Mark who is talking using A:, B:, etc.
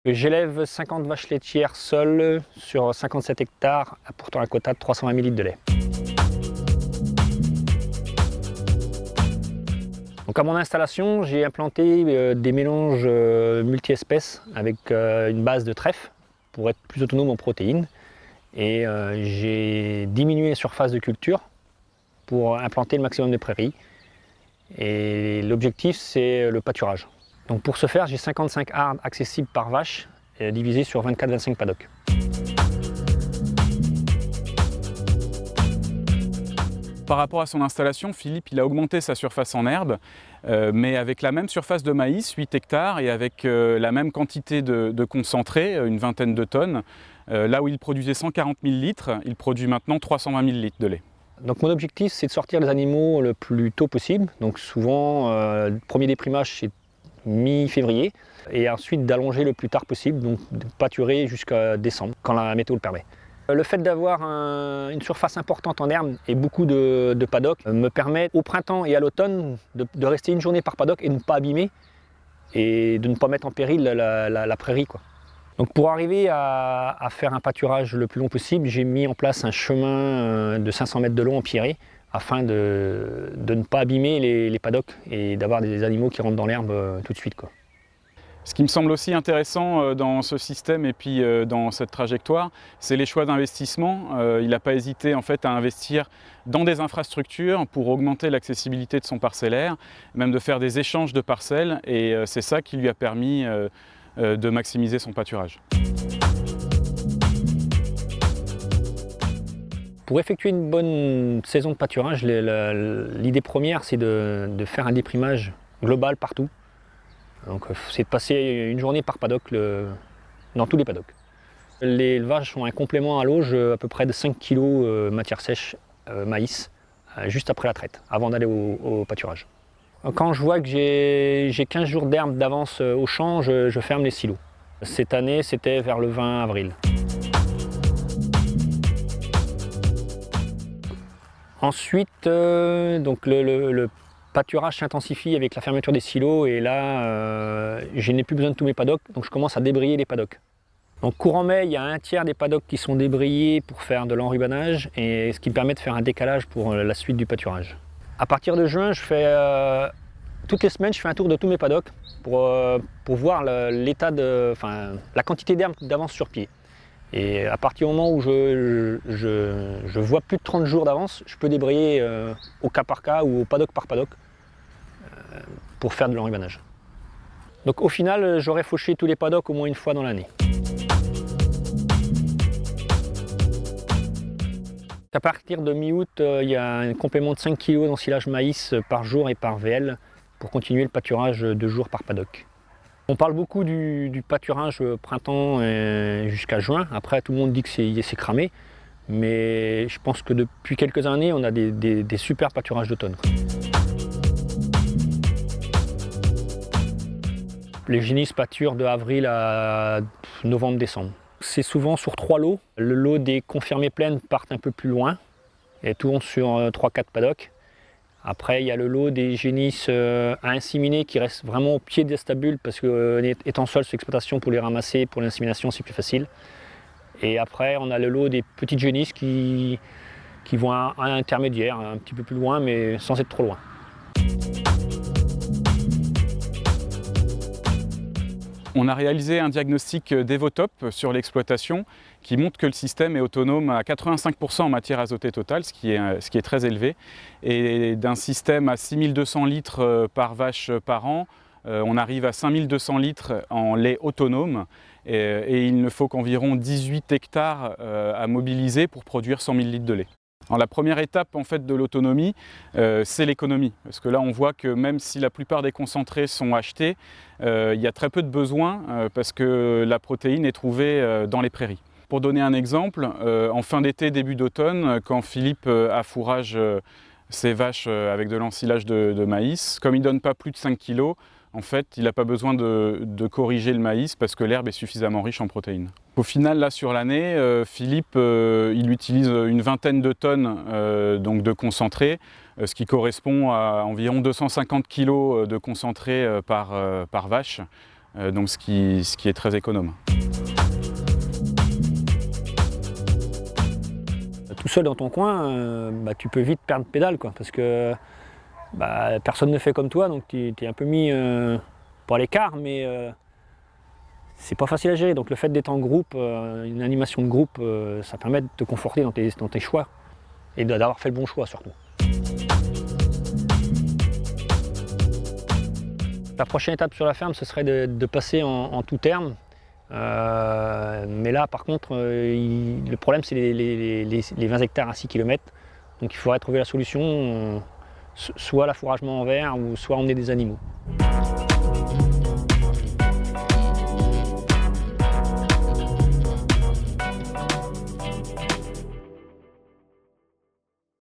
A: J'élève 50 vaches laitières seules sur 57 hectares, apportant un quota de 320 000 litres de lait. Donc à mon installation, j'ai implanté des mélanges multi-espèces avec une base de trèfle pour être plus autonome en protéines. Et j'ai diminué les surfaces de culture pour implanter le maximum de prairies. Et l'objectif, c'est le pâturage. Donc pour ce faire, j'ai 55 ardes accessibles par vache, divisées sur 24-25 paddocks.
B: Par rapport à son installation, Philippe il a augmenté sa surface en herbe, mais avec la même surface de maïs, 8 hectares, et avec la même quantité de concentré, une vingtaine de tonnes. Là où il produisait 140 000 litres, il produit maintenant 320 000 litres de lait.
A: Donc mon objectif, c'est de sortir les animaux le plus tôt possible. Donc souvent, le premier déprimage, c'est mi-février. Et ensuite d'allonger le plus tard possible, donc de pâturer jusqu'à décembre, quand la météo le permet. Le fait d'avoir une surface importante en herbe et beaucoup de paddocks me permet au printemps et à l'automne de rester une journée par paddock et de ne pas abîmer et de ne pas mettre en péril la prairie, quoi. Donc pour arriver à faire un pâturage le plus long possible, j'ai mis en place un chemin de 500 mètres de long en pierré afin de ne pas abîmer les paddocks et d'avoir des animaux qui rentrent dans l'herbe tout de suite, quoi.
B: Ce qui me semble aussi intéressant dans ce système et puis dans cette trajectoire, c'est les choix d'investissement. Il n'a pas hésité en fait à investir dans des infrastructures pour augmenter l'accessibilité de son parcellaire, même de faire des échanges de parcelles, et c'est ça qui lui a permis de maximiser son pâturage.
A: Pour effectuer une bonne saison de pâturage, l'idée première, c'est de faire un déprimage global partout. Donc c'est de passer une journée par paddock dans tous les paddocks. Les vaches ont un complément à l'auge à peu près de 5 kg matière sèche maïs, juste après la traite, avant d'aller au pâturage. Quand je vois que j'ai 15 jours d'herbe d'avance au champ, je ferme les silos. Cette année, c'était vers le 20 avril. Ensuite, donc le pâturage s'intensifie avec la fermeture des silos et là, je n'ai plus besoin de tous mes paddocks, donc je commence à débrayer les paddocks. Donc courant mai, il y a un tiers des paddocks qui sont débrayés pour faire de l'enrubanage, et ce qui me permet de faire un décalage pour la suite du pâturage. À partir de juin, toutes les semaines, je fais un tour de tous mes paddocks pour voir la quantité d'herbe d'avance sur pied. Et à partir du moment où je vois plus de 30 jours d'avance, je peux débrayer au cas par cas ou au paddock par paddock pour faire de l'enrubanage. Donc au final, j'aurai fauché tous les paddocks au moins une fois dans l'année. À partir de mi-août, il y a un complément de 5 kg d'ensilage maïs par jour et par VL pour continuer le pâturage 2 jours par paddock. On parle beaucoup du pâturage printemps jusqu'à juin. Après, tout le monde dit que c'est cramé. Mais je pense que depuis quelques années, on a des super pâturages d'automne. Les génisses pâturent de avril à novembre-décembre. C'est souvent sur 3 lots. Le lot des confirmées pleines partent un peu plus loin et tournent sur 3-4 paddocks. Après, il y a le lot des génisses à inséminer qui restent vraiment au pied des stabules parce que étant seul sur l'exploitation, pour les ramasser, pour l'insémination, c'est plus facile. Et après, on a le lot des petites génisses qui vont à un intermédiaire, un petit peu plus loin, mais sans être trop loin.
B: On a réalisé un diagnostic d'Evotop sur l'exploitation qui montre que le système est autonome à 85% en matière azotée totale, ce qui est très élevé. Et d'un système à 6200 litres par vache par an, on arrive à 5200 litres en lait autonome. Et il ne faut qu'environ 18 hectares à mobiliser pour produire 100 000 litres de lait. Alors, la première étape en fait, de l'autonomie, c'est l'économie. Parce que là, on voit que même si la plupart des concentrés sont achetés, il y a très peu de besoins parce que la protéine est trouvée dans les prairies. Pour donner un exemple, en fin d'été, début d'automne, quand Philippe affourage ses vaches avec de l'ensilage de maïs, comme il ne donne pas plus de 5 kg, en fait, il n'a pas besoin de corriger le maïs parce que l'herbe est suffisamment riche en protéines. Au final, là, sur l'année, Philippe, il utilise une vingtaine de tonnes donc de concentré, ce qui correspond à environ 250 kg de concentré par vache. donc ce qui est très économe.
A: Tout seul dans ton coin, tu peux vite perdre pédale, quoi, parce que personne ne fait comme toi, donc tu es un peu mis pas à l'écart, mais c'est pas facile à gérer. Donc le fait d'être en groupe, une animation de groupe, ça permet de te conforter dans tes choix et d'avoir fait le bon choix surtout. La prochaine étape sur la ferme, ce serait de passer en tout terme. Mais là, par contre, le problème, c'est les 20 hectares à 6 km. Donc il faudrait trouver la solution, soit l'affouragement en verre, ou soit emmener des animaux.